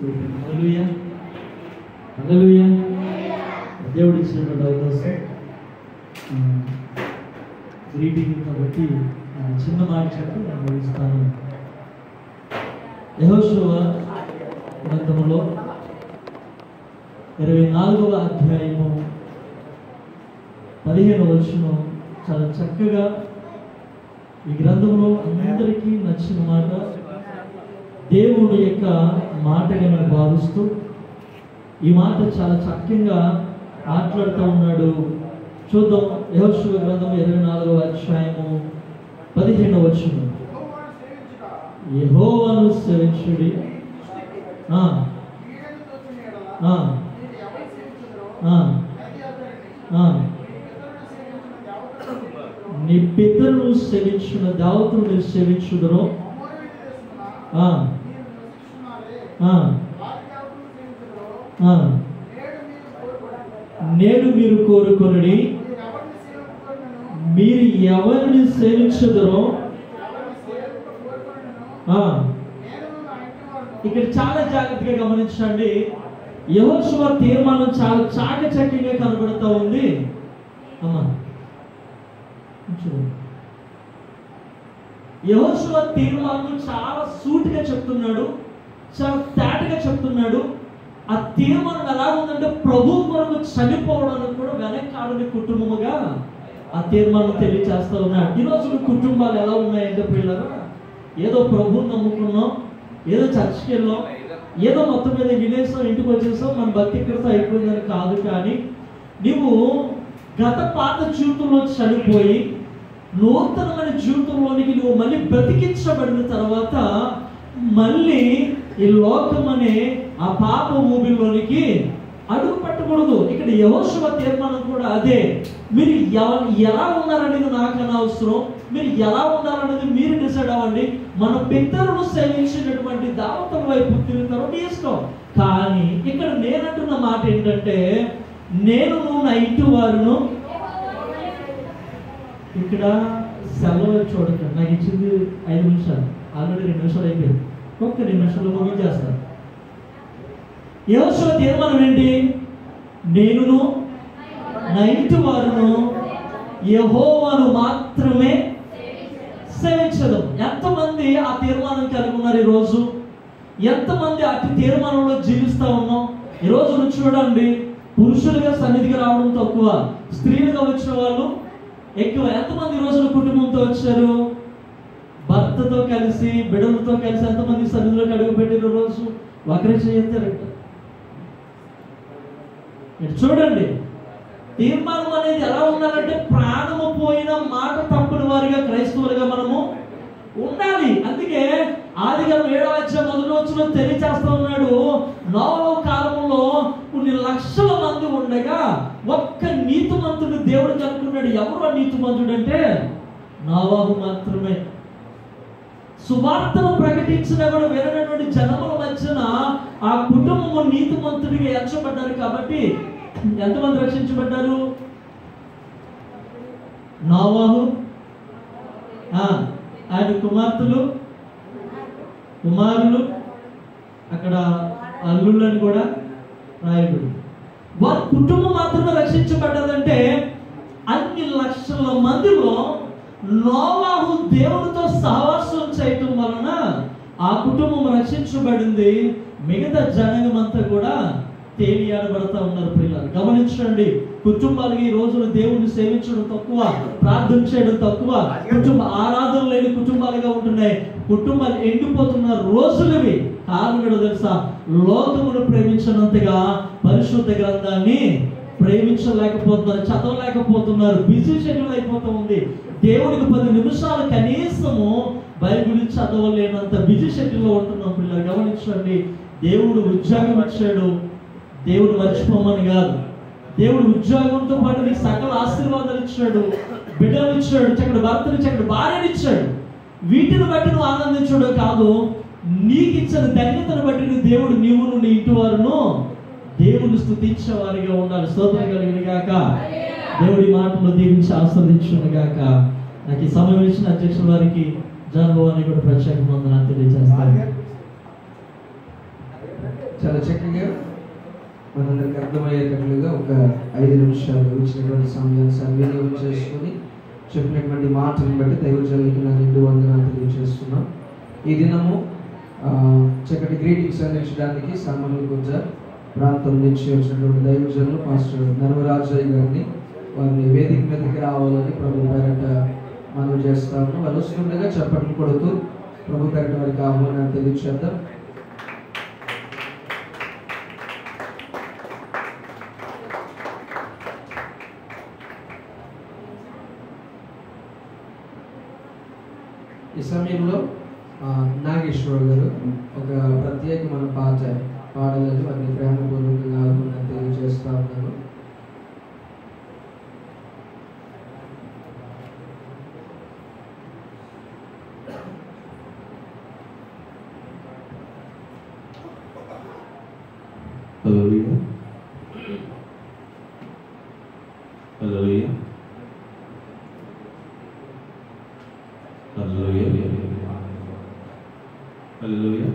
హల్లెలూయా హల్లెలూయా. దేవుడు ఇచ్చినటువంటి అవకాశం గ్రీటింగ్ కాబట్టి చిన్న మాట చెప్పి నేను ముగిస్తాను. యెహోషువ గ్రంథములో 24వ అధ్యాయము 15వ వచనం చాలా చక్కగా ఈ గ్రంథంలో అందరికీ నచ్చిన మాట, దేవుడి యొక్క మాటగా నేను భావిస్తూ ఈ మాట చాలా చక్కగా మాట్లాడుతూ ఉన్నాడు. చూద్దాం. యెహోషువ గ్రంథం 24వ అధ్యాయము 15వ వచనం. యెహోవాను సేవించుడి, నీ పితరులు సేవించిన దేవతలు మీరు సేవించుదురో, నేడు మీరు కోరుకొనుడి, మీరు ఎవరిని సేవించుదురో. ఇక్కడ చాలా జాగ్రత్తగా గమనించండి. యెహోషువ తీర్మానం చాలా చాకచక్యంగా కనబడుతూ ఉంది. అమ్మా యెహోషువ తీర్మానం చాలా సూటిగా చెప్తున్నాడు, చాలా తేటగా చెప్తున్నాడు. ఆ తీర్మానం ఎలా ఉందంటే ప్రభు కొరకు చనిపోవడానికి కూడా వెనకాలని కుటుంబముగా ఆ తీర్మానం తెలియచేస్తా ఉన్నాడు. ఈరోజు కుటుంబాలు ఎలా ఉన్నాయంటే పిల్లలు, ఏదో ప్రభువుని నమ్ముకున్నాం, ఏదో చర్చికి వెళ్ళాం, ఏదో మొత్తం మీద వినేసాం, ఇంటికి వచ్చేసాం, మన భక్తి ఇక్కడితో అయిపోయిందని కాదు. కానీ నువ్వు గత పాత జీవితంలో చనిపోయి నూతనమైన జీవితంలోనికి నువ్వు మళ్ళీ బ్రతికించబడిన తర్వాత మళ్ళీ ఈ లోకం అనే ఆ పాప ఊబిలోనికి అడుగు పెట్టకూడదు. ఇక్కడ యెహోషువ తీర్మానం కూడా అదే. మీరు ఎలా ఉన్నారనేది నాకు అనవసరం, మీరు ఎలా ఉన్నారనేది మీరు డిసైడ్ అవ్వండి. మన పితరులు సేవించినటువంటి దేవతల వైపు తిరుగుతారో మీ ఇష్టం. కానీ ఇక్కడ నేనంటున్న మాట ఏంటంటే, నేను నా ఇంటి వారును, ఇక్కడ సెలవు చూడకండి, నాకు ఇచ్చింది 5 నిమిషాలు, ఆల్రెడీ 2 నిమిషాలు అయిపోయింది, ఒక్క 2 నిమిషాలు ముగించేస్తాను. యెహోషువ తీర్మానం ఏంటి? నేనును నా ఇంటి వారును యెహోవాను మాత్రమే సేవించడం. ఎంతమంది ఆ తీర్మానం కలిగి ఉన్నారు ఈరోజు? ఎంతమంది అటు తీర్మానంలో జీవిస్తూ ఉన్నాం? ఈరోజు చూడండి, పురుషులుగా సన్నిధికి రావడం తక్కువ, స్త్రీలుగా వచ్చిన వాళ్ళు ఎక్కువ. ఎంతమంది ఈ రోజున కుటుంబంతో వచ్చారు? భర్తతో కలిసి, బిడ్డలతో కలిసి ఎంతమంది సన్నిధిలోకి అడుగు పెట్టిన రోజు? ఒకరే చేయతారంట. చూడండి, తీర్మానం అనేది ఎలా ఉండాలంటే ప్రాణము పోయిన మాట తప్పని వారిగా క్రైస్తవులుగా మనము ఉండాలి. అందుకే ఆదికాండం 7వ అధ్యాయం 1వ వచనంలో తెలియజేస్తా ఉన్నాడు, నోవహు కాలంలో కొన్ని లక్షల మంది ఉండగా ఒక్క నీతిమంతుడు దేవుడు కనుక్కున్నాడు. ఎవరు ఆ నీతిమంతుడు అంటే నోవహు మాత్రమే. సువార్తను ప్రకటించినా కూడా వినటువంటి జనముల మధ్యన ఆ కుటుంబము నీతిమంతుడిగా ఎంచబడ్డారు. కాబట్టి ఎంతమంది రక్షించబడ్డారు? నోవహు, ఆయన కుమార్తెలు, కుమారులు, అక్కడ అల్లుళ్ళని కూడా రాయబడి వారి కుటుంబం మాత్రమే రక్షించబడ్డదంటే అన్ని లక్షల మందిలో నోవహు దేవునితో సహవాసం చేయటం వలన ఆ కుటుంబం రక్షించబడింది. మిగతా జనాంగం అంతా కూడా తేలియాడబడతా ఉన్నారు. పిల్లలు గమనించండి, కుటుంబాలకి ఈ రోజున దేవుణ్ణి సేవించడం తక్కువ, ప్రార్థన చేయడం తక్కువ, కుటుంబ ఆరాధన లేని కుటుంబాలుగా ఉంటున్నాయి. కుటుంబాలు ఎండిపోతున్న రోజులవి. కారణం తెలుసా? లోకమును ప్రేమించినంతగా పరిశుద్ధ గ్రంథాన్ని ప్రేమించలేకపోతున్నారు, చదవలేకపోతున్నారు. బిజీ షెడ్యూల్ అయిపోతూ ఉంది. దేవుడికి 10 నిమిషాలు కనీసము బైబిల్ చదవలేనంత బిజీ షెడ్యూల్లో ఉంటున్నాం. పిల్లలు గమనించండి, దేవుడు ఉద్యోగం ఇచ్చాడు, దేవుడు మర్చిపోమని కాదు. దేవుడు ఉద్యోగంతో పాటు నీకు సకల ఆశీర్వాదాలు ఇచ్చాడు, బిడ్డలు ఇచ్చాడు, చక్కటి భర్తలు ఇచ్చాడు, భార్యను ఇచ్చాడు. వీటిని బట్టి నువ్వు ఆనందించడం కాదు, నీకు ఇచ్చిన ధన్యతను బట్టి నువ్వు దేవుడు నీవును నీ ఇంటి వారును దేవుని స్తుతించే వారిగా ఉండాలి. స్తోత్రం కలిగిన గాక. దేవుడి మాటలు దీవించి ఆస్వాదించును గాక. నాకు ఈ సమయం ఇచ్చిన అధ్యక్షుల వారికి జాన్ భవాని కూడా ప్రత్యేక వందనాలు తెలియజేస్తాను. చాలా చక్కగా మనందరికి అర్థమయ్యేటట్లుగా ఒక 5 నిమిషాలు ఇచ్చినటువంటి సమయాన్ని సద్వినియోగం చేసుకొని చెప్పినటువంటి మాటలను బట్టి దైవజనులకి నా నిండు వందనాలు తెలియజేస్తున్నాం. ఈ దినము చక్కటి గ్రీటింగ్స్ అందించడానికి సామాన్యుల గుంజ ప్రాంతం నుంచి వచ్చినటువంటి దైవజనులు పాస్టర్ నర్మరాజయ్య గారిని వారిని వేదిక మీదకి రావాలని ప్రభు పేరట మనం చేస్తాము. వాళ్ళు వస్తుండగా చప్పట్లు కొడుతూ ప్రభు పేరట వారికి ఆహ్వానాన్ని తెలియజేద్దాం. ఈ సమయంలో నాగేశ్వర్ గారు ఒక ప్రత్యేకమైన పాట పాడాలని వారిని ప్రేమపూర్వకంగా ఆహ్వానాన్ని తెలియజేస్తా ఉన్నాను. Hallelujah. Hallelujah. Hallelujah. Hallelujah.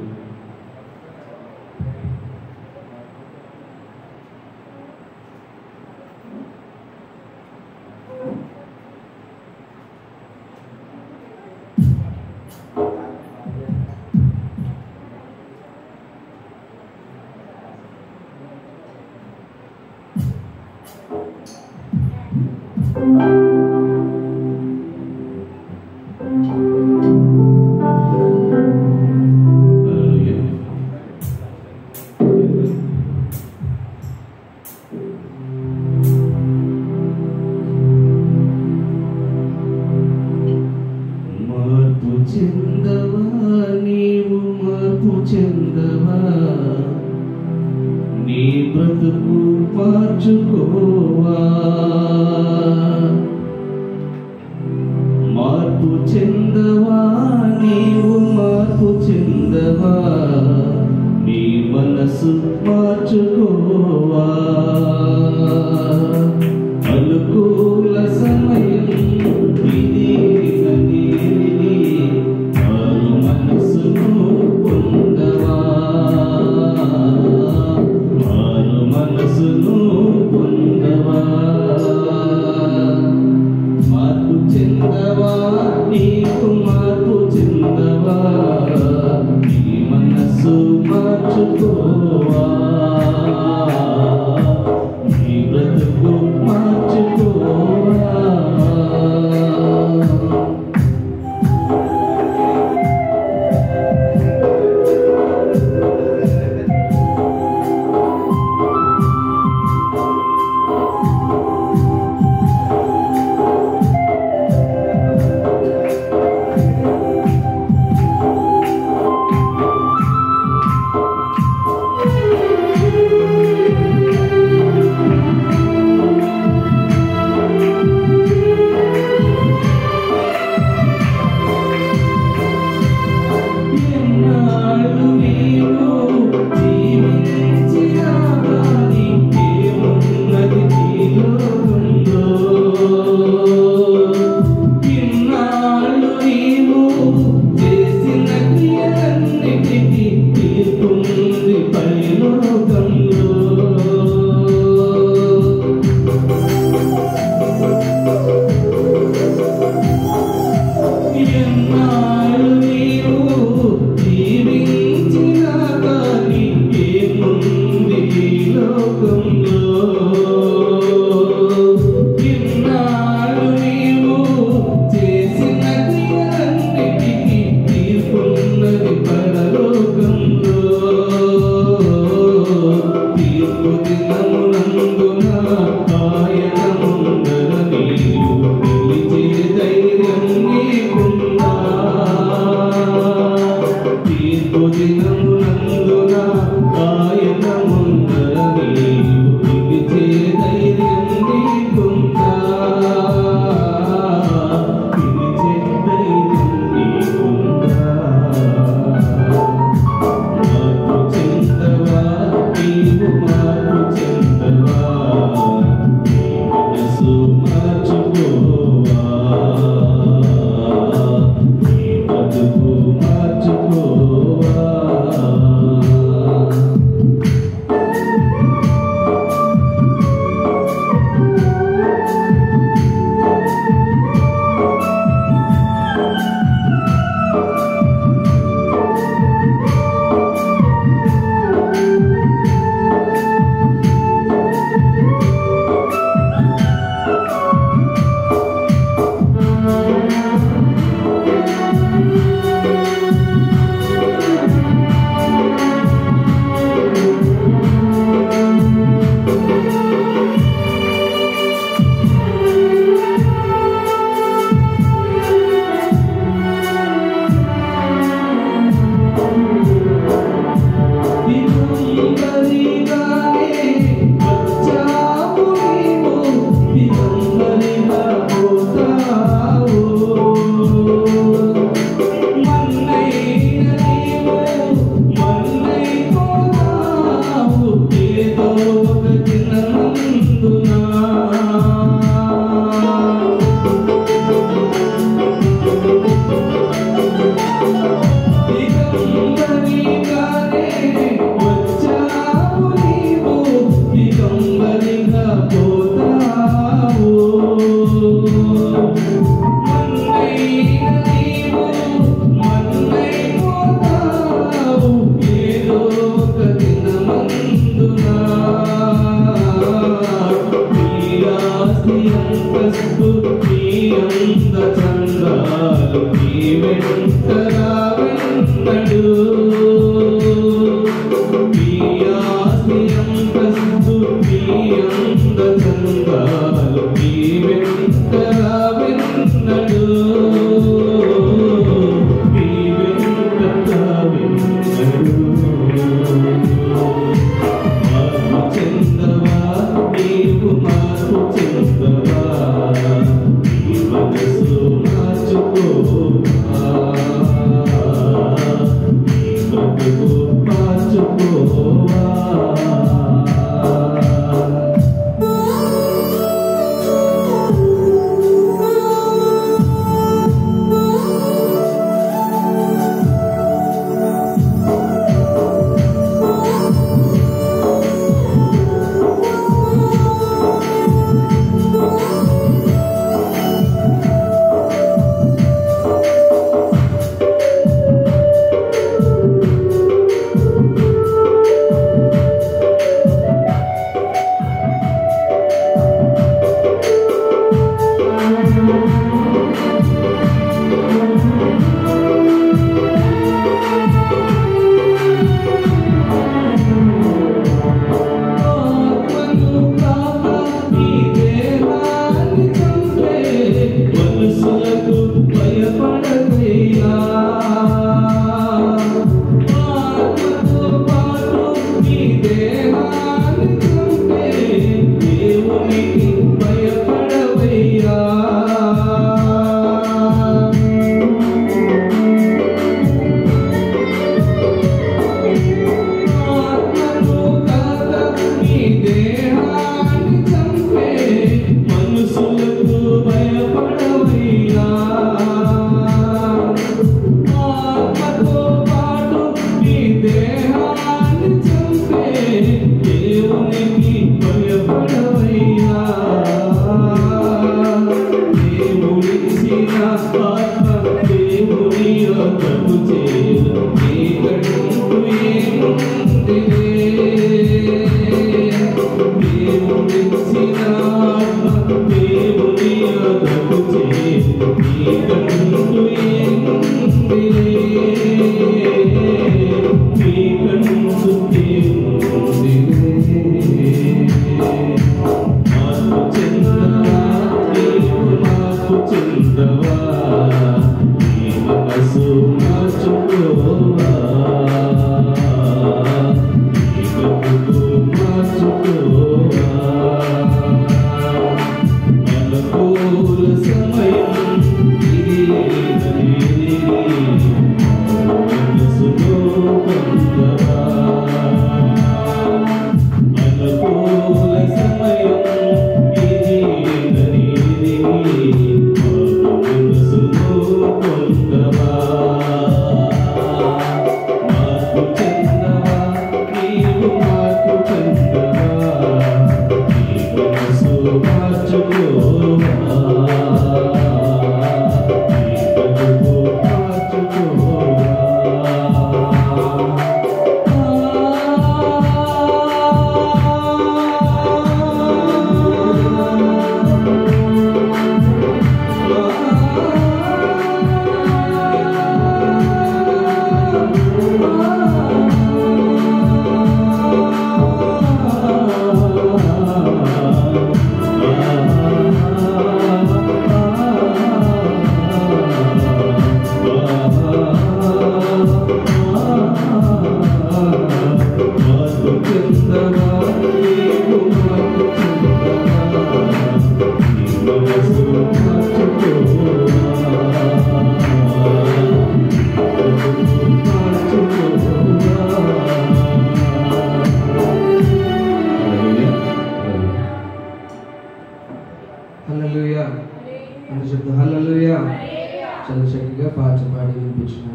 పాట పాడి వినిపించిన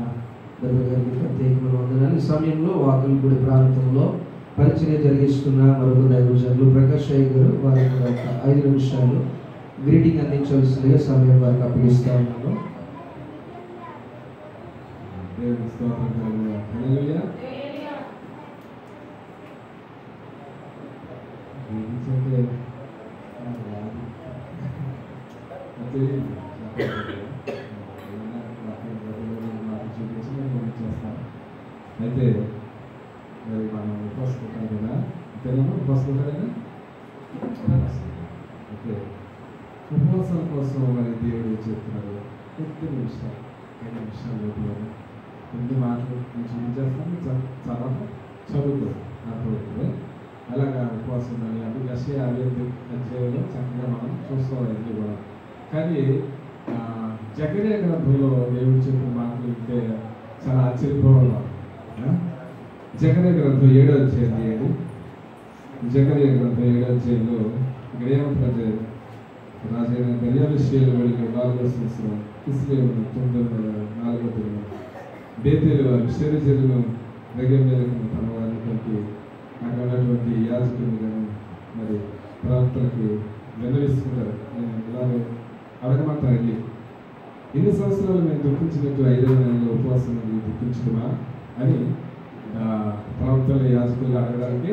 బ్రదర్ గారికి ప్రత్యేకమైన వందనాలు. ఈ సమయంలో వాకులపూడి ప్రాంతంలో పరిచయం జరిగిస్తున్న మరొక దైవజనులు ప్రకాష్ అయ్య గారు వారి కూడా ఒక 5 నిమిషాలు గ్రీటింగ్ అందించవలసిందిగా సమయం వారికి అప్పగిస్తా ఉన్నాను. అయితే మరి మనం ఉపవాసం కదా అంతేనా? ఉపవాసం కదనా? ఓకే, ఉపవాసం కోసం మరి దేవుడు చెప్తున్నారు. కొద్ది నిమిషాలు 5 నిమిషాల లోపల కొన్ని మాటలు నేను చూపించేస్తాను. చదువుకో నాకు అలాగా ఉపవాసం ఉండాలి. అది యెషయా 5 చక్కగా మనం చూస్తాం కూడా. కానీ జకర్యా గ్రంథంలో దేవుడు చెప్పిన మాటలు వింటే చాలా ఆశ్చర్యపోవాలి. జకర్యా గ్రంథం 7వ అధ్యాయం జకర్యా గ్రంథం 7వ అధ్యాయంలో ఇక్కడ ఏమంటారు? రాజైన దర్యావిషయాలు వెళ్ళి 4వ సంవత్సరం ఇస్రాయేలు 9వ నెల బేతేలు వారు శరీరను దగ్గర మీద తన వారిని కలిపి అక్కడ ఉన్నటువంటి యాజకులు కానీ మరి ప్రవక్తలకి విన్నవిస్తుంటారు. నేను ఇలాగే అడగమంటాను, వెళ్ళి ఎన్ని సంవత్సరాలు మేము దుఃఖించినట్టు 5వ నెలలో ఉపవాసం దుఃఖించడమా అని ప్రవక్తలు యాజకులు అడగడానికి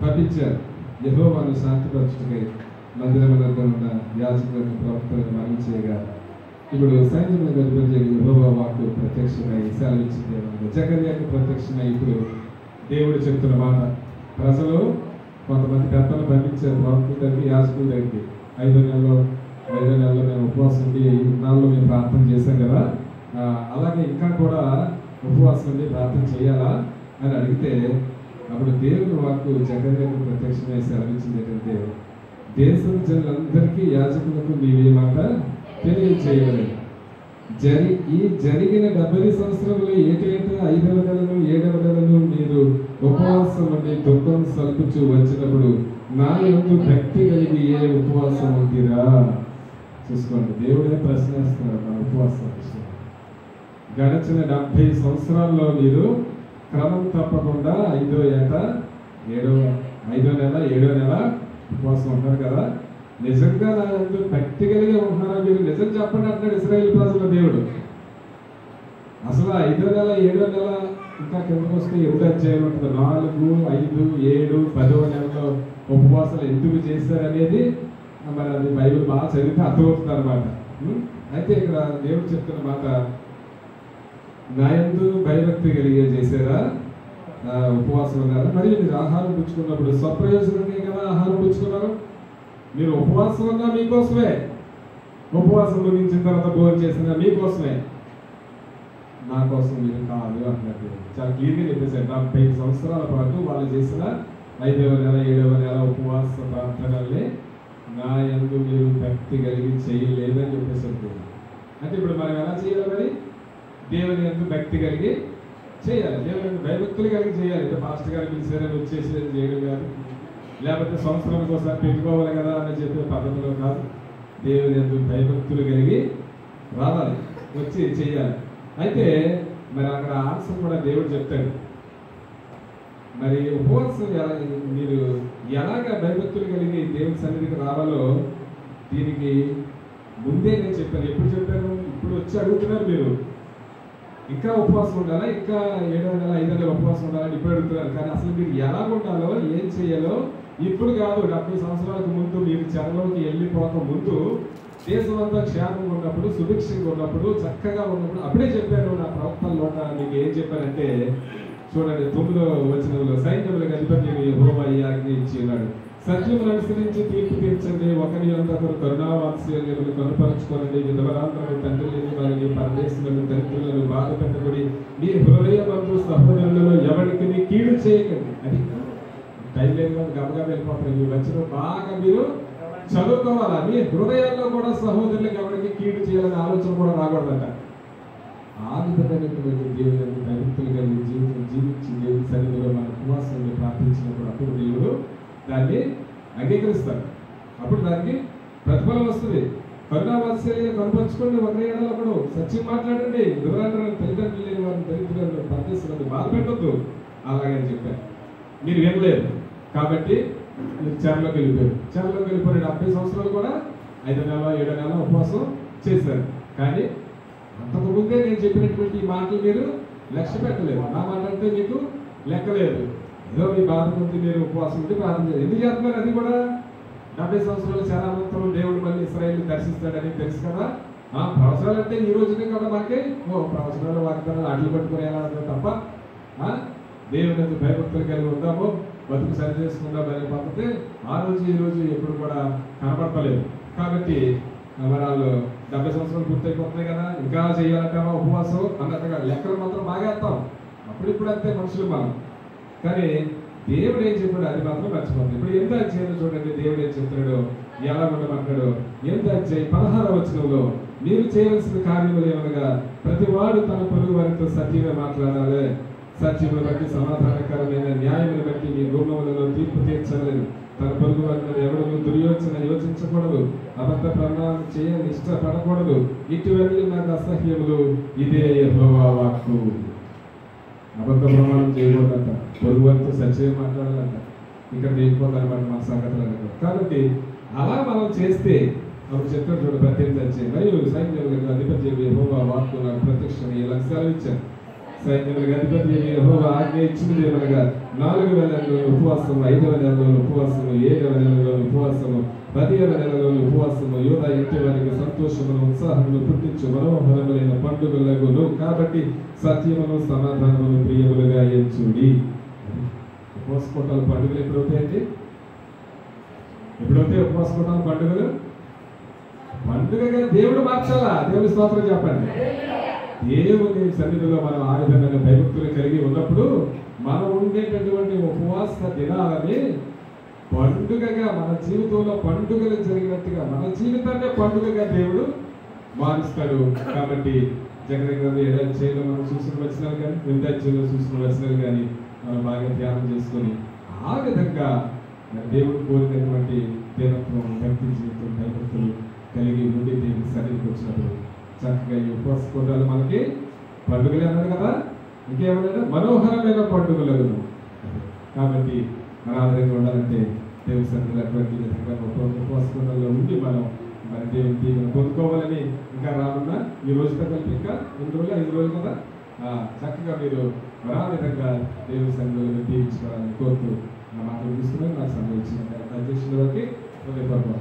పంపించారు. యెహోవాను శాంతిపరచుటకై మందిరముల వద్ద ఉన్న యాజకులను ప్రవక్తలను మరణించేయగా ఇప్పుడు సైన్యములను గడిపే యెహోవా వాక్కు ప్రత్యక్షమై సెలవిచ్చింది. జకర్యాకు ప్రత్యక్షమై ఇప్పుడు దేవుడు చెప్తున్న మాట, ప్రజలు కొంతమంది పెద్దలు పంపించారు ప్రవక్తల దగ్గరికి, యాజకుల దగ్గరికి. 5వ నెలలో మేము ఉపవాసం ఉండి 4 మేము ప్రార్థన చేశాం కదా, అలాగే ఇంకా కూడా ఉపవాసం ఉండి ప్రార్థన చేయాలా అని అడిగితే అప్పుడు దేవుని వాక్కు జకర్యాకు ప్రత్యక్షమై సెలవిచ్చింది ఏంటంటే, దేశం జనులందరికీ యాజకులకు నీవేమాట తెలియజేయలేదు. ఈ జరిగిన 70 సంవత్సరంలో ఏటేటా 5వ నెలను 7వ నెలను మీరు ఉపవాసం ఉండి దుఃఖం సల్పుచూ వచ్చినప్పుడు నా యందు భక్తి కలిగి ఏ ఉపవాసం ఉందిరా? చూసుకోండి, దేవుడే ప్రశ్నిస్తున్నాడు మన ఉపవాసం విషయం. గడిచిన 70 సంవత్సరాల్లో మీరు క్రమం తప్పకుండా 5వ నెల 7వ నెల ఉపవాసం ఉంటారు కదా, నిజంగా నా యందు భక్తి కలిగి ఉంటున్నారా మీరు? నిజం చెప్పండి అంటాడు ఇశ్రాయేలు ప్రజల దేవుడు. అసలు 5వ నెల 7వ నెల ఇంకా కిందకు వస్తే 8వ అధ్యాయం ఉంటుంది. 4, 5, 7, 10వ నెలలో ఉపవాసాలు ఎందుకు చేశారు అనేది మరి అది బైబిల్ బాగా చదివితే అర్థమవుతుంది అనమాట. అయితే ఇక్కడ దేవుడు చెప్తున్న మాట, నా యందు భయభక్తి కలిగే చేశారా, ఉపవాసం ఉన్నారా? మరి మీరు ఆహారం పుచ్చుకున్నప్పుడు స్వప్రయోజనమే కదా ఆహారం పుచ్చుకున్నారు. మీరు ఉపవాసం ఉన్నా మీకోసమే, ఉపవాసం ముగించిన తర్వాత భోజనం చేసినా మీకోసమే, నా కోసం మీరు కాదు అన్నట్టు చాలా క్లియర్గా చెప్పేశారు. 70 సంవత్సరాల పాటు వాళ్ళు చేసిన 5వ నెల 7వ నెల ఉపవాస ప్రార్థనల్ని నా యందు మీరు భక్తి కలిగి చేయలేదని చెప్పేసారు. అంటే ఇప్పుడు మనం ఎలా చేయాలి? మరి దేవుని యందు భక్తి కలిగి చేయాలి, దేవుని భయభక్తులు కలిగి చేయాలి. అంటే పాస్టర్ గారు పిలిచారని వచ్చేసి చేయడం కాదు, లేకపోతే సంవత్సరానికి ఒకసారి పెట్టుకోవాలి కదా అని చెప్పే పద్ధతిలో కాదు. దేవుని యందు భయభక్తులు కలిగి రావాలి, వచ్చి చేయాలి. అయితే మరి అక్కడ ఆన్సర్ కూడా దేవుడు చెప్తాడు. మరి ఉపవాసం మీరు ఎలాగ భయభక్తులు కలిగి దేవుని సన్నిధికి రావాలో దీనికి ముందే నేను చెప్పాను. ఎప్పుడు చెప్పాను? ఇప్పుడు వచ్చి అడుగుతున్నారు మీరు, ఇంకా ఉపవాసం ఉండాలా, ఇంకా 7వ నెల 5వ నెల ఉపవాసం ఉండాలని ఇప్పుడు అడుగుతున్నారు. కానీ అసలు మీరు ఎలా ఉండాలో ఏం చేయాలో ఇప్పుడు కాదు, 70 సంవత్సరాలకు ముందు మీరు చెరలోకి వెళ్ళిపోక ముందు, దేశం అంతా క్షేమంగా ఉన్నప్పుడు, సుభిక్షంగా ఉన్నప్పుడు, చక్కగా ఉన్నప్పుడు అప్పుడే చెప్పాను. నా ప్రవక్తల్లో మీకు ఏం చెప్పానంటే చూడండి, 9వ వచనంలో సైన్యములకు అధిపతి యెహోవా ఈ ఆజ్ఞ ఇచ్చి ఉన్నాడు, సత్యమును అనుసరించి తీర్పు తీర్చండి, ఒకరి అంతకరు కరుణావాత్సల్యములు కనుపరచుకోనండి, విధవరాంతరము తండ్రి లేని వారిని పరదేశులను దరిద్రులను బాధ పెట్టబడి మీ హృదయమందు సహోదరులలో ఎవరికి కీడు చేయకండి. అది టైం లేదు కదా, గబగబా వెళ్ళిపోతారు. మీ వచ్చిన బాగా మీరు చదువుకోవాలా. మీ హృదయాల్లో కూడా సహోదరులకు ఎవరికి కీడు చేయాలనే ఆలోచన కూడా రాకూడదట. ఆ విధమైనటువంటి దేవుని భక్తులు కలిగి జీవించి దేవుని సన్నిధిలో మన ఉపవాసాన్ని ప్రార్థించినప్పుడు అప్పుడు దేవుడు దాన్ని అంగీకరిస్తాడు. అప్పుడు దానికి ప్రతిఫలం వస్తుంది. కరుణావాత్సల్యాలు కనపరుచుకోండి, ఒకరి ఏడాది ఒకడు సత్యం మాట్లాడండి, వివరాలను తల్లిదండ్రులు లేని వారిని దరిద్రులను పరదేశులను బాధ పెట్టొద్దు అలాగని చెప్పారు. మీరు వినలేదు కాబట్టి మీరు చెరలోకి వెళ్ళిపోయారు. చెరలోకి వెళ్ళిపోయిన 70 సంవత్సరాలు కూడా 5 నెలల 7 నెలల ఉపవాసం చేశారు. కానీ అంతకు ముందే నేను చెప్పినటువంటి ఈ మాటలు మీరు లక్ష్య పెట్టలేదు. నా మాట అంటే మీకు లెక్కలేదు. ఏదో మీ బాధ కొద్ది మీరు ఉపవాసం ఉంటే ప్రార్థన చేయాలి. ఎందుకు చేస్తున్నారు? అది కూడా 70 సంవత్సరాల శరానంతరం దేవుడు మళ్ళీ ఇశ్రాయేలుని దర్శిస్తాడని తెలుసు కదా. ప్రవచనాలు అంటే ఈ రోజునే కూడా మాకే ప్రవచనాలు వాగ్దానాలు అడ్లు పట్టుకుని ఎలా తప్ప దేవుని భయభక్తులు కలిగి ఉందాము, బతుకు సరి చేసుకుందాం అనే పద్ధతి ఆ రోజు ఈ రోజు ఎప్పుడు కూడా కనపడతలేదు. కాబట్టి మరి వాళ్ళు 70 సంవత్సరాలు పూర్తయిపోతున్నాయి కదా, ఇంకా చేయాలంటామా ఉపవాసం అన్నట్టుగా లెక్కలు మాత్రం బాగా వేస్తాం. అప్పుడిప్పుడు అంతే మనుషులు మనం. కానీ దేవుడు ఏం చెప్పాడు అది మాత్రం మర్చిపోతుంది. ఇప్పుడు ఎంత అధ్యాయం చూడండి, దేవుడు ఏం చెప్తాడు, ఎలా ఉండమంటాడు. ఎంత అధ్యాయం 16వ వచనంలో మీరు చేయవలసిన కార్యములు ఏమనగా ప్రతి వాడు తన పొరుగు వారితో సత్యంగా మాట్లాడాలి, సత్యమును బట్టి సమాధానకరమైన న్యాయమును బట్టి మీ గుణములలో తీర్పు తీర్చలేదు, తన పొరుగు వారిని ఎవరు దుర్యోచన యోచించకూడదు, అబద్ధ ప్రమాణం చేయని ఇష్టపడకూడదు, ఇటువంటి నాకు అసహ్యములు, ఇదే యెహోవా వాక్కు. అబద్ధ ప్రమాణం చేయకూడదంట, పొరుగు వారితో సత్యం మాట్లాడాలంట. ఇక్కడ తీసుకోవాలన్నమాట మన సంగతులు. కాబట్టి అలా మనం చేస్తే అప్పుడు చెప్తాడు చూడ 18 అధ్యాయం, మరియు సైన్యములకు అధిపతి యెహోవా వాక్కు నాకు ప్రత్యక్షం ఈ లక్ష్యాలు ఇచ్చాను. సైన్యములకు అధిపతి యెహోవా ఆజ్ఞ ఇచ్చినది ఏమనగా 4000 నెలల్లో ఉపవాసము, 5వ నెలలో ఉపవాసము, 7వ నెలలో ఉపవాసము, 10వ నెలలో ఉపవాసము, యూదా ఇంటి వారికి సంతోషమును ఉత్సాహమును పుట్టించు మనోహరములైన పండుగలగును. కాబట్టి సత్యమును సమాధానమును ప్రియములుగా ఎంచుడి. ఉపవాస కోటాల పండుగలు ఎప్పుడవుతాయండి? ఎప్పుడవుతాయి ఉపవాస కోటాల పండుగలు? పండుగగా దేవుడు మార్చాలా? దేవుని స్తోత్రం చెప్పండి. దేవుని సన్నిధిలో మనం ఆ విధమైన భయభక్తులు కలిగి ఉన్నప్పుడు మనం ఉండేటటువంటి ఉపవాస దినాలని పండుగగా మన జీవితంలో పండుగలు జరిగినట్టుగా మన జీవితాన్ని పండుగగా దేవుడు మారుస్తాడు. కాబట్టి జగన్ ఏడాది మనం చూసిన వచనాలు కానీ విద్యార్థులు చూసిన వచనాలు కానీ మనం బాగా ధ్యానం చేసుకొని ఆ విధంగా దేవుడు కోరినటువంటి దేవత్వం, భక్తి జీవితం, భయభక్తులు కలిగి ఉండి దేవుని సన్నిధికి వచ్చినప్పుడు చక్కగా ఈ ఉపవాస కోటాలు మనకి పండుగలే అన్నాడు కదా. ఇంకేమన్నా మనోహరమైన పండుగలు. కాబట్టి మన ఆధారంగా ఉండాలంటే దేవుని సన్నిధిలో అటువంటి విధంగా ఉపవాస కోటాల్లో ఉండి మనం మన దేవుని దీవెన పొందుకోవాలని ఇంకా రానున్నా ఈ రోజుతో కలిపి ఇంకా 2 రోజులు 5 రోజులు కదా చక్కగా మీరు మరి ఆ విధంగా దేవుని సన్నిధిలో దీవించుకోవాలని కోరుతూ నా మాటలు తీసుకుని నాకు సంబంధించిన అధ్యక్షుల వరకు హృదయపూర్వకం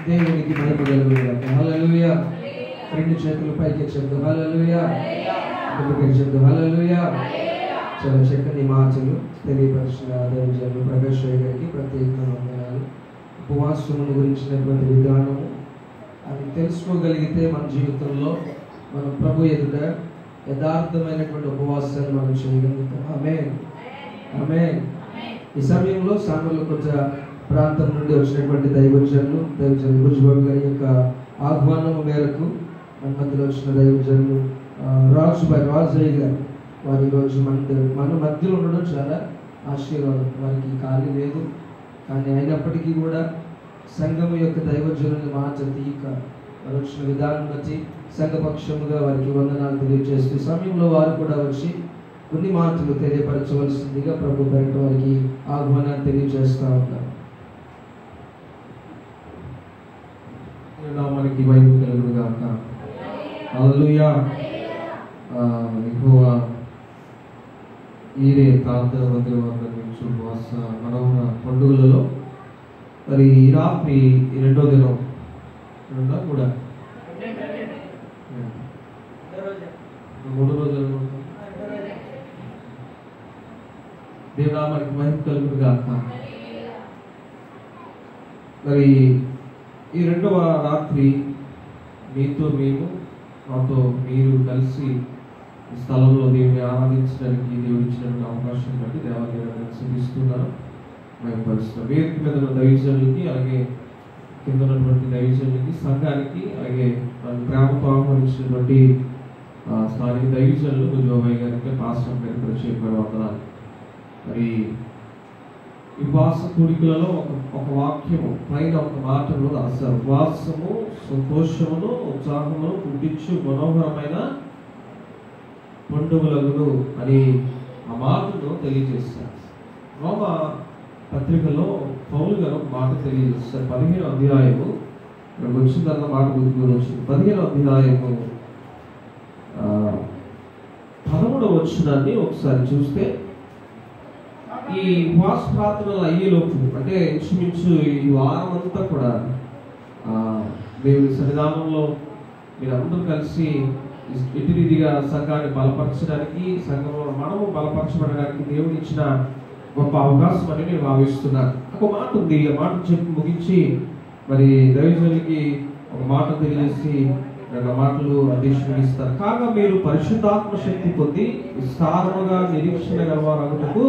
దేవునికి మహిమ కలుగుగాక. హల్లెలూయా. 2 చేతులు పైకి చెప్తూ హల్లెలూయా, చెప్తూ హల్లెలూయా. చాలా చక్కని మాటలు తెలియపరిచిన దైవజనులు ప్రకాష్ గారికి ప్రత్యేకంగా వందనాలు. ఉపవాసమును గురించినటువంటి విధానము అది తెలుసుకోగలిగితే మన జీవితంలో మనం ప్రభు ఎదుట యథార్థమైనటువంటి ఉపవాసాన్ని మనం చేయగలుగుతాం. ఆమేన్, ఆమేన్. ఈ సమయంలో సామర్లకోట ప్రాంతం నుండి వచ్చినటువంటి దైవజనులు భుజబాబు గారి యొక్క ఆహ్వానం మేరకు మన మధ్యలో వచ్చిన దైవజనులు రాజయ్య గారు వారి ఈరోజు మన మధ్యలో ఉండడం చాలా ఆశీర్వాదం. వారికి ఖాళీ లేదు, కానీ అయినప్పటికీ కూడా సంఘం యొక్క దైవజనుని మాట తీయక వారు వచ్చిన విధానం బట్టి సంఘపక్షముగా వారికి వందనాలు తెలియజేస్తూ సమయంలో వారు కూడా వచ్చి కొన్ని మాటలు తెలియపరచవలసిందిగా ప్రభు బయట వారికి ఆహ్వానాన్ని తెలియజేస్తూ ఉంటారు. మనకి వైపు కలుగుగాక. హల్లెలూయా. యెహోవా ఈరే ప్రార్థన మధ్య నిర్వహించు ఉపవాస మనోహర పండుగలలో మరి ఈ రాత్రి 2వ దినం కూడా 3 రోజులు దేవునామానికి మహిమ కలుగుగాక. మరి ఈ 2వ రాత్రి మీతో మేము మాతో మీరు కలిసి ఈ స్థలంలో దేవుని ఆరాధించడానికి దేవుడు ఇచ్చినటువంటి అవకాశం బట్టి దేవాలయాన్ని చూపిస్తున్నారు. మేము పరిస్థితులు వేదిక మీద ఉన్న దైవజనులకి, అలాగే కింద ఉన్నటువంటి దైవజనులకి, సంఘానికి, అలాగే గ్రామంతో ఆహ్వానించినటువంటి స్థానిక దైవజనులు భుజబాబు గారికి, పాస్టర్ గారికి ప్రత్యేకమైన వందనాలు. మరి ఈ ఉపవాస కూడికలలో ఒక వాక్యము పైన ఒక మాటను రాశారు. ఉపవాసము సంతోషమును ఉత్సాహమును పుట్టించు మనోహరమైన పండుగలను అని ఆ మాటను తెలియజేశారు. రోమ పత్రికలో పౌలు గారు ఒక మాట తెలియజేస్తారు. 15వ అధ్యాయము ఇక్కడికి వచ్చిన తర్వాత మాట గుర్తుకు వచ్చింది. 15వ అధ్యాయము 13వ వచనాన్ని ఒకసారి చూస్తే, ఈ ఉపవాస ప్రార్థనలు అయ్యేలోపు అంటే ఇంచుమించు ఈ వారం అంతా కూడా దేవుని సన్నిధానంలో మీరందరూ కలిసి ఇటు రీతిగా సంఘాన్ని బలపరచడానికి, సంఘంలో మనము బలపరచబడడానికి దేవుడు ఇచ్చిన గొప్ప అవకాశం అని నేను భావిస్తున్నాను. ఒక మాట ఉంది, ఆ మాట చెప్పి ముగించి మరి దైవజనులకి ఒక మాట తెలియజేసి రెండు మాటలు అధ్యక్షుడు ఇస్తారు. కాగా మీరు పరిశుద్ధాత్మ శక్తి పొంది విస్తారముగా నిరీక్షణ గలవారగుటకు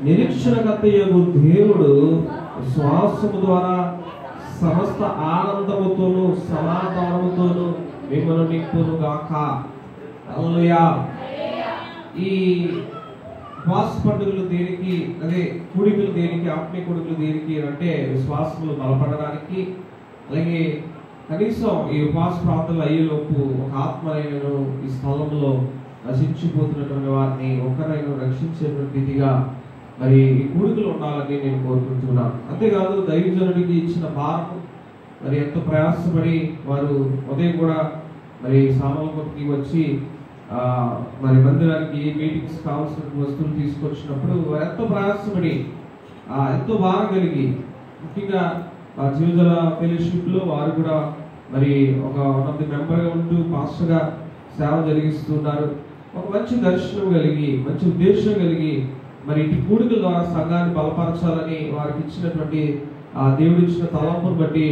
నిరీక్షణకర్తయగు దేవుడు శ్వాసము ద్వారా సమస్త ఆనందముతోనూ సమాధానముతోనూ మిమ్మల్ని నింపును గాక. హల్లెలూయా. ఈ ఉపవాస పండుగలు దేనికి, అదే కూడికలు దేనికి, ఆత్మీయ కూడికలు దేనికి అంటే విశ్వాసములు బలపడడానికి, అలాగే కనీసం ఈ ఉపవాస ప్రార్థనలు అయ్యేలోపు ఒక ఆత్మనైనను ఈ స్థలంలో నశించిపోతున్నటువంటి వారిని ఒకరైనా రక్షించేటువంటి రీతిగా మరి ఈ కూడికలు ఉండాలని నేను కోరుకుంటున్నాను. అంతేకాదు దైవజనుడికి ఇచ్చిన భారం మరి ఎంతో ప్రయాసపడి వారు ఉదయం కూడా మరి సామలకి వచ్చి మరి మందిరానికి మీటింగ్స్ కావాల్సిన వస్తువులు తీసుకొచ్చినప్పుడు వారు ఎంతో ప్రయాసపడి ఎంతో భారం కలిగి, ముఖ్యంగా జీవజల ఫెలోషిప్లో వారు కూడా మరి ఒక వన్ ఆఫ్ ది మెంబర్గా ఉంటూ పాస్టర్గా సేవ జరిగిస్తున్నారు. ఒక మంచి దర్శనం కలిగి, మంచి ఉద్దేశం కలిగి మరి ఇటు కూడికల ద్వారా సంఘాన్ని బలపరచాలని వారికి ఇచ్చినటువంటి దేవుడు ఇచ్చిన తలంపును బట్టి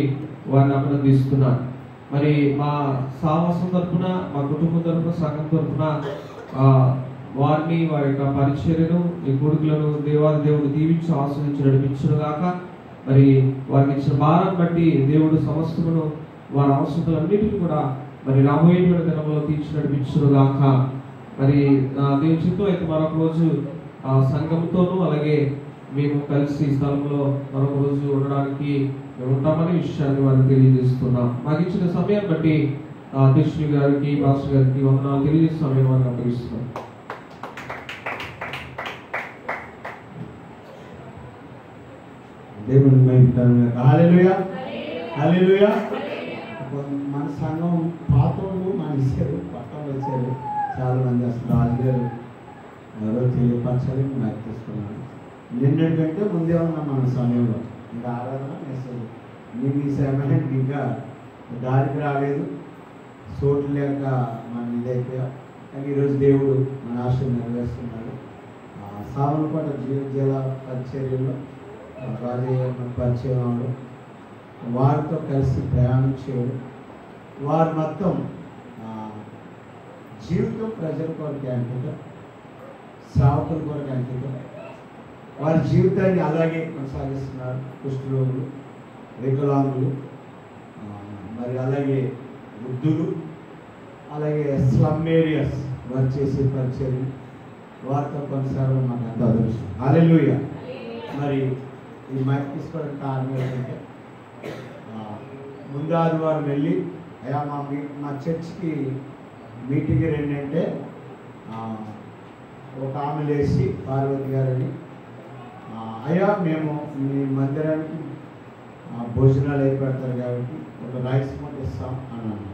వారిని అభినందిస్తున్నాను. మరి మా సాహసం తరఫున, మా కుటుంబం తరఫున, సంఘం తరఫున వారిని, వారి యొక్క పరిచర్యను, ఈ కూడికలను దేవాది దేవుడు దీవించి ఆస్వాదించి నడిపించును గాక. మరి వారికి ఇచ్చిన భారాన్ని బట్టి దేవుడు సమస్తమును వారి అవసరాలన్నిటిని కూడా మరి రాబోయేటువంటి దినంలో తీర్చి నడిపించును గాక. మరి దేవుని చిత్తం అయితే మరొక రోజు సంఘంతోనూ అలాగే మేము కలిసి ఈ స్థలంలో మరొక రోజు ఉండడానికి మేము ఉంటామనే విషయాన్ని వారికి తెలియజేస్తున్నాం. మాకు ఇచ్చిన సమయాన్ని బట్టి అధ్యక్షుడి గారికి, పాస్టర్ గారికి వందనాలు తెలియజేసే సమయం వారికి అప్పగిస్తున్నాం. దేవుని మహిమ. హల్లెలూయా, హల్లెలూయా. మన సంఘం పాతోళ్ళు మానేశారు, పక్కన వచ్చారు చాలా మంది. అసలు రాజుగారు ఎవరో తెలియపరచాలి, నాకు తీసుకున్నాను. నిన్నటికంటే ముందే ఉన్నాం మన సమయంలో. ఇంకా ఆరాధన మెసేజ్ మీ సమయానికి ఇంకా దారికి రాలేదు, చోటు లేక మనం ఇదైపోయా. కానీ ఈరోజు దేవుడు మన ఆశలు నెరవేరుస్తున్నాడు. సామలకోట జిల్లా పరిచర్యలో రాజయ్య పరిచయం అవడం, వారితో కలిసి ప్రయాణం చేయడం, వారు మొత్తం జీవితం ప్రజల కొరకు అంకితం, సేవకుల కొరకు అంకితం, వారి జీవితాన్ని అలాగే కొనసాగిస్తున్నారు. కుష్ఠరోగులు, వికలాంగులు, మరి అలాగే వృద్ధులు, అలాగే స్లమ్ ఏరియాస్ వారు చేసే పరిచయం, వారితో కొనసాగడం మాకు ఎంతో అదృష్టం. హల్లెలూయా. మరి ఈ మైక్ తీసుకోవడానికి కారణం ఏంటంటే, ముందు ఆదివారం వెళ్ళి అయ్యా మా చర్చ్కి మీటింగ్ ఏంటంటే ఒక ఆమె లేచి పార్వతి గారని, అయ్యా మేము మీ మందిరానికి భోజనాలు అయిపోతారు కాబట్టి ఒక రైస్ మూట ఇస్తాం అన్నాను.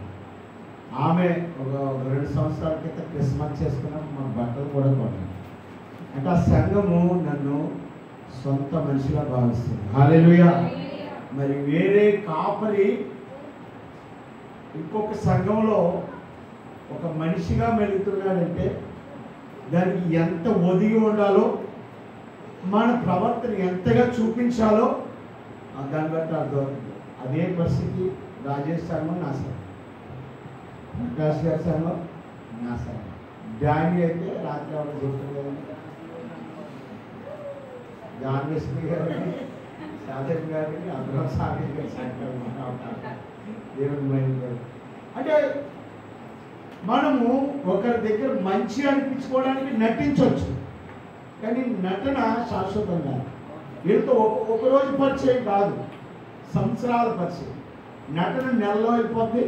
ఆమె ఒక 2 సంవత్సరాల క్రితం క్రిస్మస్ చేసుకున్నప్పుడు మాకు బట్టలు కూడా కొన్నాను. అంటే ఆ సంఘము నన్ను సొంత మనిషిగా భావిస్తుంది. హల్లెలూయా. మరి వేరే కాపరి ఇంకొక సంఘంలో ఒక మనిషిగా మెలుగుతున్నాడంటే దానికి ఎంత ఒదిగి ఉండాలో, మన ప్రవర్తన ఎంతగా చూపించాలో దాన్ని బట్టి అర్థమవుతుంది. అదే పరిస్థితి రాజేష్ సంఘం, నా సంఘం, ప్రకాష్ గారి సంఘం, నా సంఘం. డాని అయితే రాత్రి ఎవరు చెప్తుంది కదండి, జాన్వేశ్వరి గారికి, సాధక్ గారికి, అబ్రహం సాగర్ గారి సంఘం. దేవుని మహిమ. అంటే మనము ఒకరి దగ్గర మంచి అనిపించుకోవడానికి నటించవచ్చు, కానీ నటన శాశ్వతంగా. వీళ్ళతో ఒక రోజు పరిచయం కాదు, సంవత్సరాల పరిచయం. నటన నెలలో వెళ్ళిపోద్ది,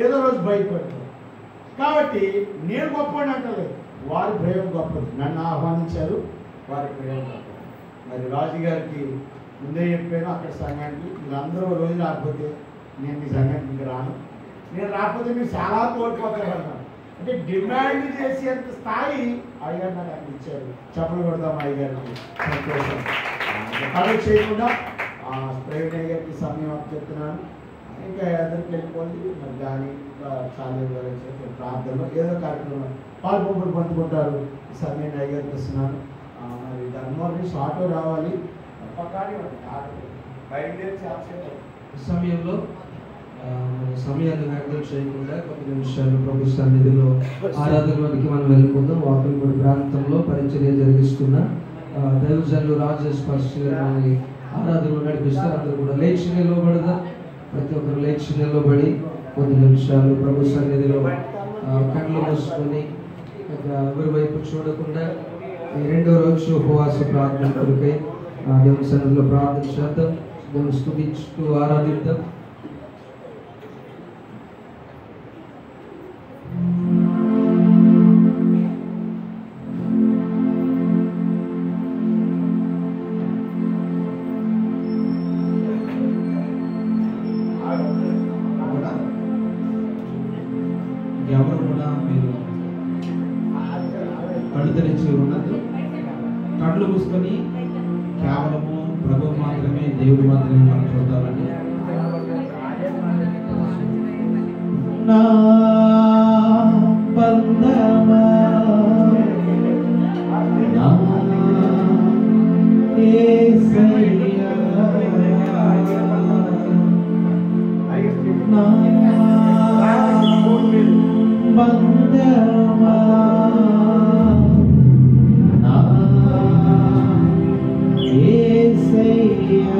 ఏదో రోజు బయటపడతారు. కాబట్టి నేను గొప్పవాడిని అంటలేదు, వారి ప్రేమ గొప్పది. నన్ను ఆహ్వానించారు, వారి ప్రేమ గొప్పది. మరి రాజుగారికి ముందే చెప్పాను అక్కడ సంఘానికి, మీరందరూ రోజు రాకపోతే నేను మీ సంఘానికి ఇంకా రాను, నేను రాకపోతే మీరు చాలా కోల్పోతారు అన్నారు. అంటే డిమాండ్ చేసేంత స్థాయి అయ్యగారు నాకు అక్కడ ఇచ్చారు. చెప్పలు కొడదాం అయ్యగారికి, సంతోషం. కలెక్ట్ చేయకుండా ప్రవీణ్ గారికి సమయం చెప్తున్నాను. ఇంకా ఎదురుకి వెళ్ళిపోయింది. మరి దాని చాలా ప్రార్థనలో ఏదో కార్యక్రమం పాల్పొంపులు పంచుకుంటారు. ఈ సమయం అయ్యగారికి ఇస్తున్నాను. మరి ధర్మవరం నుంచి ఆటో రావాలి, పక్కానే బయలుదేరి చాలా ఈ సమయంలో సమయాన్ని వ్యక్తం చేయకుండా కొన్ని నిమిషాలు ప్రభు సన్నిధిలో ఆరాధనలోనికి మనం వెళ్ళిపోతాం. వాకల్పూడి ప్రాంతంలో పరిచర్య జరిగిస్తున్న దైవజనులు రాజేష్ పాస్టర్ గారు ఆరాధనలో నడిపిస్తారు. అందరూ కూడా లేచి నిలబడదా, ప్రతి ఒక్కరు లేచి నిలబడి కొద్ది నిమిషాలు ప్రభు సన్నిధిలో కళ్ళు మూసుకొని ఎవరి వైపు చూడకుండా ఈ రెండో రోజు ఉపవాస ప్రార్థన కొరకై దేవుని సన్నిధిలో ప్రార్థన చేద్దాం, దేవుని స్తుతిస్తూ ఆరాధిద్దాం. ఎవరు కూడా మీరు కళ్ళు తెరిచి ఉన్నది, కళ్ళు మూసుకొని కేవలము ప్రభు మాత్రమే, దేవుడు మాత్రమే మనం చూద్దామండి. నా బంధమా నా యేసయ్యా, నా బంధమా నా యేసయ్యా,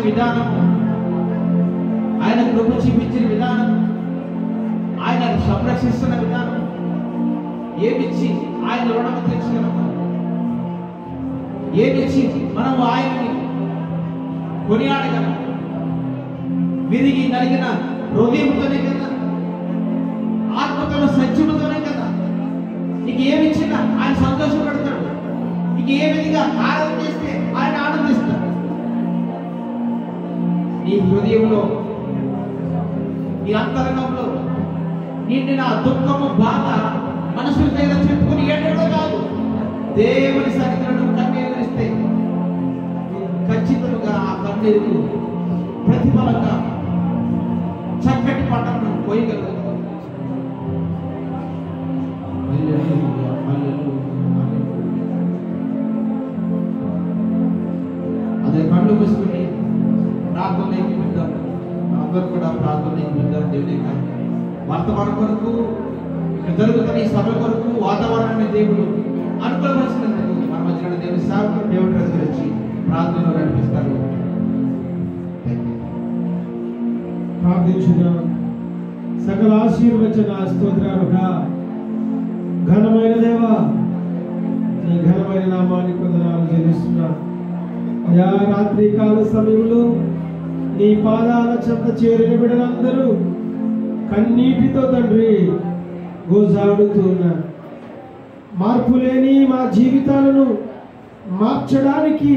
విధానం, ఆయన కృప చూపించిన విధానం, ఆయన సంరక్షిస్తున్న విధానం, ఏమిచ్చి ఆయన రుణము తెచ్చుకున్నాము, ఏమిచ్చి మనము ఆయనని కొనియాడగలము. విరిగి నలిగిన హృదయంతోనే కదా, ఆత్మతో సత్యముతోనే కదా. నీకు ఏమిచ్చినా ఆయన సంతోషపడతాడు. నీకు ఏ విధంగా ఆరాధన చేస్తే ఆయన ఆనందిస్తాడు. నీ హృదయంలో, నీ అంతరంగంలో నిండిన దుఃఖము, బాధ మనసుల దగ్గర చెప్పుకుని ఏడో కాదు, దేవుని సన్నిధిలో కన్నీరు ఇస్తే ఖచ్చితంగా ఆ కన్నీరుకు ప్రతిఫలంగా చక్కటి పంటను పోయగలుగుతాం. అదే కళ్ళు మూసుకుని ప్రార్థన విద్దాం. అందరూ కూడా ప్రార్థన విద్దాం. దేవుని వర్తమాన కొరకు, జరుగుతున్న ఈ సభ కొరకు వాతావరణాన్ని దేవుడు అనుకూలపరిచినందుకు మన మధ్య దేవుని సేవకుడు దేవుడి గురించి ప్రార్థనలో నడిపిస్తారు. ప్రార్థించుదాం. సకల ఆశీర్వచన స్తోత్రాలుగా ఘనమైన దేవా, నీ ఘనమైన నామానికి వందనాలు చెల్లిస్తున్నా. అయా రాత్రి కాల సమయంలో నీ పాదాల చెంత చేరిన బిడ్డలందరూ కన్నీటితో తండ్రి గోజాడుతూ ఉన్నారు. మార్పు లేని మా జీవితాలను మార్చడానికి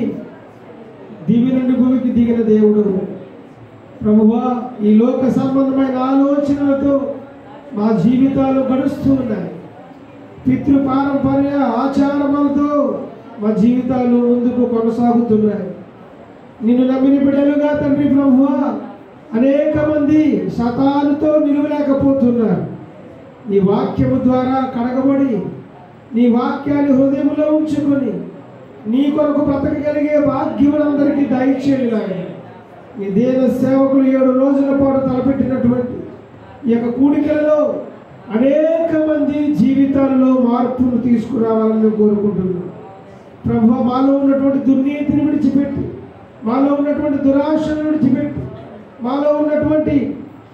దివి నుండి భూమికి దిగిన దేవుడు ప్రభువా, ఈ లోక సంబంధమైన ఆలోచనలతో మా జీవితాలు గడుస్తూ ఉన్నాయి. పితృ పారంపర్య ఆచారములతో మా జీవితాలు ముందుకు కొనసాగుతున్నాయి. నిన్ను నమ్మిన బిడ్డలుగా తండ్రి ప్రభువా, అనేక మంది శతాలతో నిలవలేకపోతున్నారు. నీ వాక్యము ద్వారా కడగబడి, నీ వాక్యాన్ని హృదయంలో ఉంచుకొని నీ కొరకు బ్రతకగలిగే భాగ్యములందరికీ దయచేయండి నాయన. నీ దేవ సేవకులు 7 రోజుల పాటు తలపెట్టినటువంటి ఈ యొక్క కూడికలలో అనేక మంది జీవితాల్లో మార్పును తీసుకురావాలని కోరుకుంటున్నాను. ప్రభువా, మాలో ఉన్నటువంటి దుర్నీతిని విడిచిపెట్టి, మాలో ఉన్నటువంటి దురాశను విడిచిపెట్టి, మాలో ఉన్నటువంటి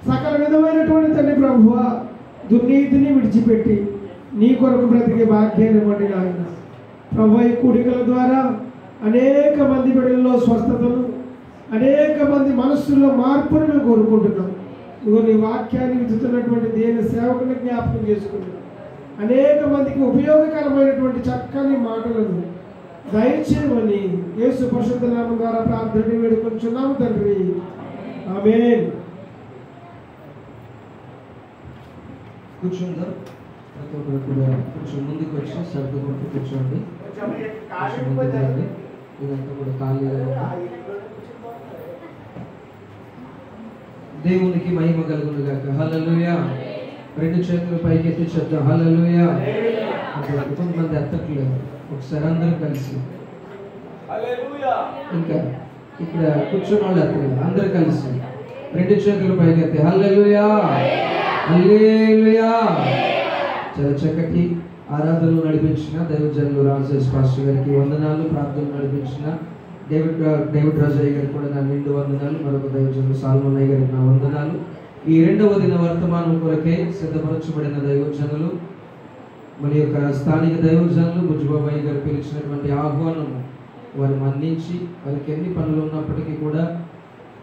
సకల విధమైనటువంటి తండ్రి ప్రభువా దుర్నీతిని విడిచిపెట్టి నీ కొరకు బ్రతికే భాగ్యాన్ని ఇవ్వండి నాయన. ప్రభువా, ఈ కూడికల ద్వారా అనేక మంది బిడ్డల్లో స్వస్థతను, అనేక మంది మనస్సుల్లో మార్పును మేము కోరుకుంటున్నాం. ఇదిగో నీ వాక్యాన్ని విత్తుతున్నటువంటి దేని సేవకుని జ్ఞాపకం చేసుకుంటున్నాం. అనేక మందికి ఉపయోగకరమైనటువంటి చక్కని మాటలను దయచేయమని యేసు పరిశుద్ధ నామం ద్వారా ప్రార్థన వేడుకొంచున్నాము తండ్రి. ఆమేన్. కూర్చుందాం. ప్రతి ఒక్కరు కూడా కొంచెం ముందుకు వచ్చి సర్దుకుంటూ కూర్చోండి. కొంచెం ముందుకు రండి. ఇదంతా కూడా ఖాళీగా ఉంది. దేవునికి మహిమ కలుగును గాక. హల్లెలూయా. 2 చేతులు పైకి ఎత్తి చెప్తాం హల్లెలూయా. కొంతమంది ఎత్తట్లేదు. ఒకసారి అందరూ కలిసి, ఇంకా ఇక్కడ కూర్చున్న వాళ్ళు ఎత్తలేదు. అందరూ కలిసి 2 చేతులు పైకి ఎత్తి హల్లెలూయా, హల్లెలూయా. చాలా చక్కటి ఆరాధనలు నడిపించిన దైవజనులు రాజేష్ పాస్టర్ గారికి వందనాలు. ప్రార్థనలు నడిపించిన డేవిడ్ రాజయ్య గారికి కూడా నా నిండు వందనాలు. మరొక దైవజనులు సాల్మన్నయ్య గారికి నా వందనాలు. ఈ 2వ దిన వర్తమానం కొరకే సిద్ధపరచబడిన దైవజనులు, మన యొక్క స్థానిక దైవజనులు బుజ్జిబాబాయి గారు పిలిచినటువంటి ఆహ్వానము వారు మన్నించి, వారికి ఎన్ని పనులు ఉన్నప్పటికీ కూడా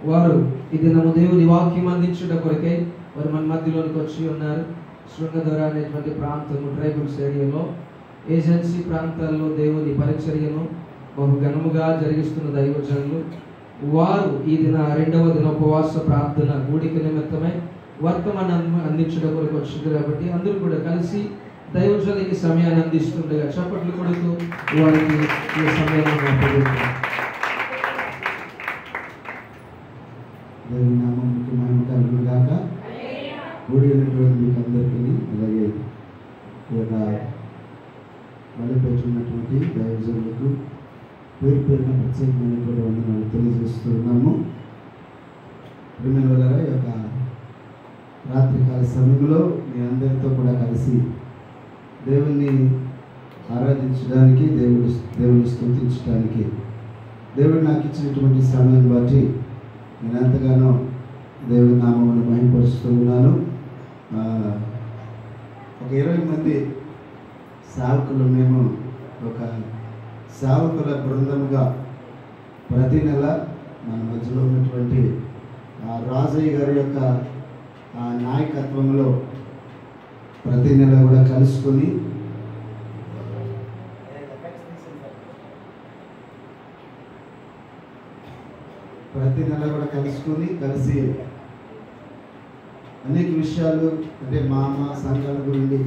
వారు ఈ దినము దేవుని వాక్యం అందించట కొరకై వారు మన మధ్యలోనికి వచ్చి ఉన్నారు. శృంగధర అనేటువంటి ప్రాంతము ట్రైబల్స్ ఏరియాలో, ఏజెన్సీ ప్రాంతాల్లో దేవుని పరిచర్యను బహు ఘనముగా జరిగిస్తున్న దైవజనులు వారు ఈ దిన 2వ దిన ఉపవాస ప్రార్థన కూడిక నిమిత్తమై వర్తమానం అందించడం కొరకు వచ్చింది. కాబట్టి అందరూ కూడా కలిసి దైవజనులకి సమయాన్ని అందిస్తుండగా చప్పట్లు కొడుతూ వారికి ఈ సమయాన్ని అప్పగిస్తారు. దేవుని నామముకి మహిమ కలుగును గాక. కూడి ఉన్నటువంటి మీకు అందరికీ, అలాగే ఈ యొక్క బలిపెట్టున్నటువంటి దైవజనులకు పేరు పేరున ప్రత్యేకమైనటువంటి వందనాలు తెలియజేస్తున్నాము. ప్రియమైన ఈ యొక్క రాత్రికాల సమయంలో మీ అందరితో కూడా కలిసి దేవుణ్ణి ఆరాధించడానికి, దేవుని స్తుతించడానికి దేవుడు నాకు ఇచ్చినటువంటి సమయాన్ని బట్టి నేను ఎంతగానో దేవుడి నామమును మహిమపరుస్తూ ఉన్నాను. ఒక 20 మంది సేవకులు, మేము ఒక సేవకుల బృందముగా ప్రతి నెల మన మధ్యలో ఉన్నటువంటి రాజయ్య గారి యొక్క నాయకత్వంలో ప్రతి నెల కూడా కలుసుకొని కలిసి అనేక విషయాలు, అంటే సంఘాల గురించి,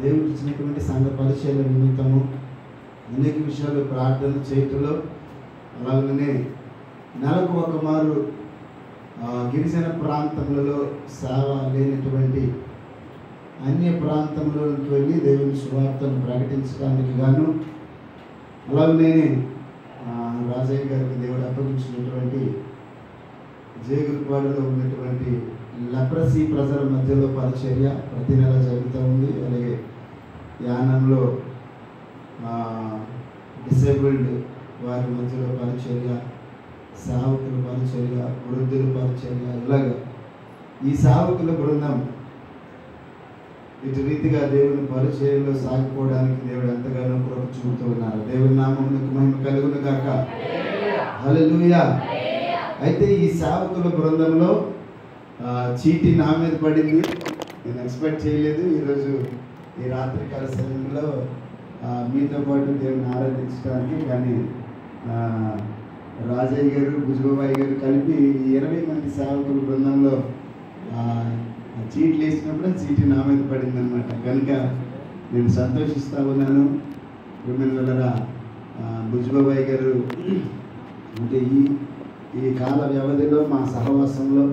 దేవుడికి ఇచ్చినటువంటి సంఘ పరిచయాల నిమిత్తము అనేక విషయాలు ప్రార్థన చేయటంలో, అలాగనే నెలకు ఒక మారు గిరిజన ప్రాంతములలో సేవ లేనటువంటి అన్య ప్రాంతంలోకి వెళ్ళి దేవుని సువార్తను ప్రకటించడానికి గాను, అలాగనే రాజయ్య గారికి దేవుడు అప్పగించినటువంటి జేగులపాడులో ఉన్నటువంటి లెప్రసీ ప్రజల మధ్యలో పరిచర్య ప్రతి నెల జరుగుతూ ఉంది. అలాగే యానంలో డిసేబుల్డ్ వారి మధ్యలో పరిచర్య, సేవకుల పరిచర్య, వృద్ధుల పరిచర్య, ఇలాగ ఈ సేవకుల బృందం ఇటు రీతిగా దేవుని పరిచర్యలో సాగిపోవడానికి దేవుడు ఎంతగానో కృప చూపుతూ ఉన్నారు. దేవుని నామమునకు మహిమ కలుగును గాక. హల్లెలూయా. అయితే ఈ సేవకుల బృందంలో చీటీ నా మీద పడింది. నేను ఎక్స్పెక్ట్ చేయలేదు. ఈరోజు ఈ రాత్రికాల సమయంలో మీతో పాటు దేవుని ఆరాధించడానికి, కానీ రాజయ్య గారు, భుజబాబాయి గారు కలిపి 20 మంది సేవకుల బృందంలో చీట్లు వేసినప్పుడు చీటీ నా మీద పడిందనమాట. కనుక నేను సంతోషిస్తూ ఉన్నాను. విమెన్లరా భుజబాబాయి గారు అంటే ఈ కాల వ్యవధిలో మా సహవాసంలో